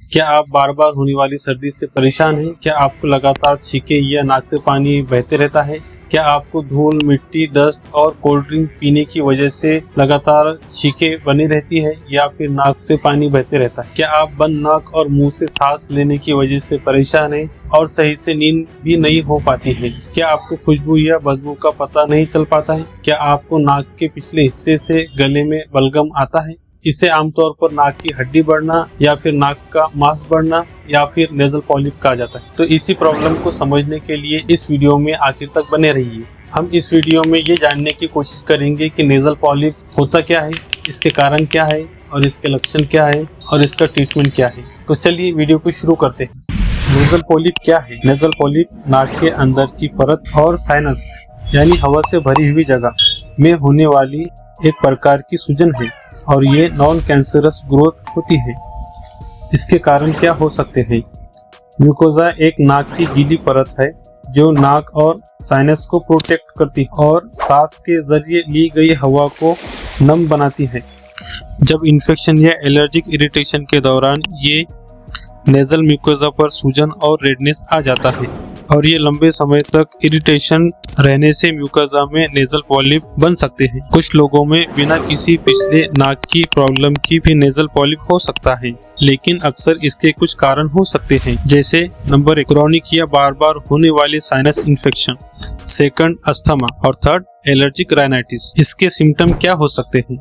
क्या आप बार बार होने वाली सर्दी से परेशान हैं? क्या आपको लगातार छींके या नाक से पानी बहते रहता है? क्या आपको धूल, मिट्टी, डस्ट और कोल्ड ड्रिंक पीने की वजह से लगातार छींके बनी रहती है या फिर नाक से पानी बहते रहता है? क्या आप बंद नाक और मुंह से सांस लेने की वजह से परेशान हैं और सही से नींद भी नहीं हो पाती है? क्या आपको खुशबू या बदबू का पता नहीं चल पाता है? क्या आपको नाक के पिछले हिस्से से गले में बलगम आता है? इसे आमतौर पर नाक की हड्डी बढ़ना या फिर नाक का मांस बढ़ना या फिर नेजल पॉलिप कहा जाता है। तो इसी प्रॉब्लम को समझने के लिए इस वीडियो में आखिर तक बने रहिए। हम इस वीडियो में ये जानने की कोशिश करेंगे कि नेजल पॉलिप होता क्या है, इसके कारण क्या है और इसके लक्षण क्या है और इसका ट्रीटमेंट क्या है। तो चलिए वीडियो को शुरू करते हैं। नेजल पॉलिप क्या है? नेजल पॉलिप नाक के अंदर की परत और साइनस यानी हवा से भरी हुई जगह में होने वाली एक प्रकार की सूजन है और ये नॉन कैंसरस ग्रोथ होती है। इसके कारण क्या हो सकते हैं? म्यूकोजा एक नाक की गीली परत है जो नाक और साइनस को प्रोटेक्ट करती है और सांस के जरिए ली गई हवा को नम बनाती है। जब इन्फेक्शन या एलर्जिक इरिटेशन के दौरान ये नेजल म्यूकोजा पर सूजन और रेडनेस आ जाता है और ये लंबे समय तक इरिटेशन रहने से म्यूकोजा में नेजल पॉलिप बन सकते हैं। कुछ लोगों में बिना किसी पिछले नाक की प्रॉब्लम की भी नेजल पॉलिप हो सकता है, लेकिन अक्सर इसके कुछ कारण हो सकते हैं, जैसे नंबर 1 क्रॉनिक या बार बार होने वाले साइनस इन्फेक्शन, सेकंड अस्थमा और थर्ड एलर्जिक राइनाइटिस। इसके सिम्टम क्या हो सकते हैं?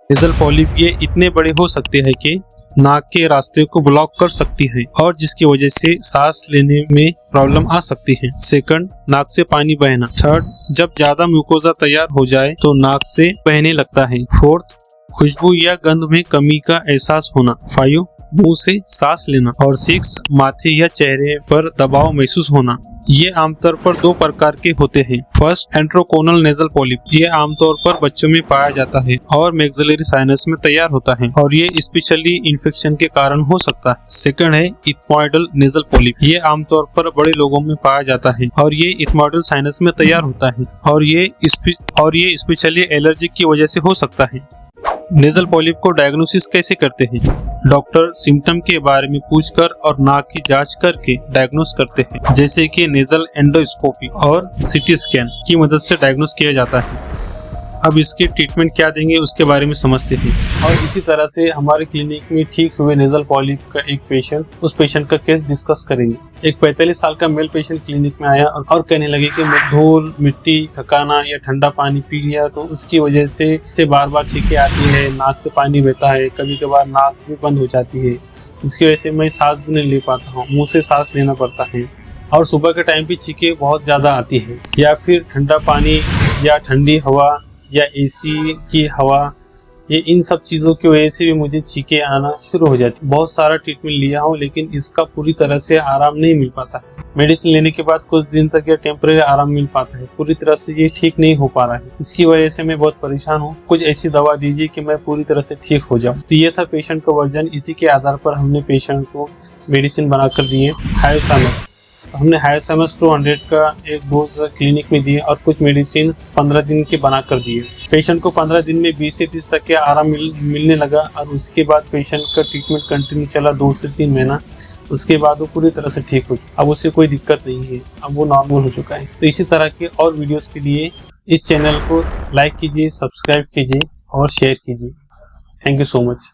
नेजल पॉलिप ये इतने बड़े हो सकते हैं कि नाक के रास्ते को ब्लॉक कर सकती है और जिसकी वजह से सांस लेने में प्रॉब्लम आ सकती है। सेकंड, नाक से पानी बहना। थर्ड, जब ज्यादा म्यूकोजा तैयार हो जाए तो नाक से बहने लगता है। फोर्थ, खुशबू या गंध में कमी का एहसास होना। 5, मुंह से सांस लेना। और 6, माथे या चेहरे पर दबाव महसूस होना। ये आमतौर पर 2 प्रकार के होते हैं। First, antrochoanal nasal polyp. ये आमतौर पर बच्चों में पाया जाता है और मैक्सिलरी साइनस में तैयार होता है और ये स्पेशली इन्फेक्शन के कारण हो सकता है। सेकंड है इथमॉइडल नेजल पॉलिप। ये आमतौर पर बड़े लोगों में पाया जाता है और ये इथमॉइडल साइनस में तैयार होता है और ये स्पेशली एलर्जी की वजह से हो सकता है। नेजल पॉलिप को डायग्नोसिस कैसे करते हैं? डॉक्टर सिम्टम के बारे में पूछकर और नाक की जांच करके डायग्नोस करते हैं, जैसे कि नेजल एंडोस्कोपी और सीटी स्कैन की मदद से डायग्नोस किया जाता है। अब इसके ट्रीटमेंट क्या देंगे उसके बारे में समझते हैं। और इसी तरह से हमारे क्लिनिक में ठीक हुए नेजल पॉलिप का एक पेशेंट, उस पेशेंट का केस डिस्कस करेंगे। एक 45 साल का मेल पेशेंट क्लिनिक में आया और कहने लगे कि धूल, मिट्टी, थकाना या ठंडा पानी पी लिया तो उसकी वजह से बार बार छींके आती है, नाक से पानी बहता है, कभी कभार नाक भी बंद हो जाती है, इसकी वजह से मैं सांस भी नहीं ले पाता हूँ, मुँह से सांस लेना पड़ता है और सुबह के टाइम भी छींके बहुत ज़्यादा आती है, या फिर ठंडा पानी या ठंडी हवा या एसी की हवा, ये इन सब चीज़ों की वजह से भी मुझे छींके आना शुरू हो जाती है। बहुत सारा ट्रीटमेंट लिया हूँ लेकिन इसका पूरी तरह से आराम नहीं मिल पाता है। मेडिसिन लेने के बाद कुछ दिन तक या टेम्परेरी आराम मिल पाता है, पूरी तरह से ये ठीक नहीं हो पा रहा है। इसकी वजह से मैं बहुत परेशान हूँ। कुछ ऐसी दवा दीजिए कि मैं पूरी तरह से ठीक हो जाऊँ। तो ये था पेशेंट का वर्जन। इसी के आधार पर हमने पेशेंट को मेडिसिन बनाकर दिए। हायोसामस, हमने हायोसामस 200 का एक डोज क्लिनिक में दिए और कुछ मेडिसिन 15 दिन की बना कर दिए। पेशेंट को 15 दिन में 20 से 30 तक के आराम मिलने लगा और उसके बाद पेशेंट का ट्रीटमेंट कंटिन्यू चला 2 से 3 महीना। उसके बाद वो पूरी तरह से ठीक हो चुका। अब उसे कोई दिक्कत नहीं है, अब वो नॉर्मल हो चुका है। तो इसी तरह के और वीडियोस के लिए इस चैनल को लाइक कीजिए, सब्सक्राइब कीजिए और शेयर कीजिए। Thank you so much.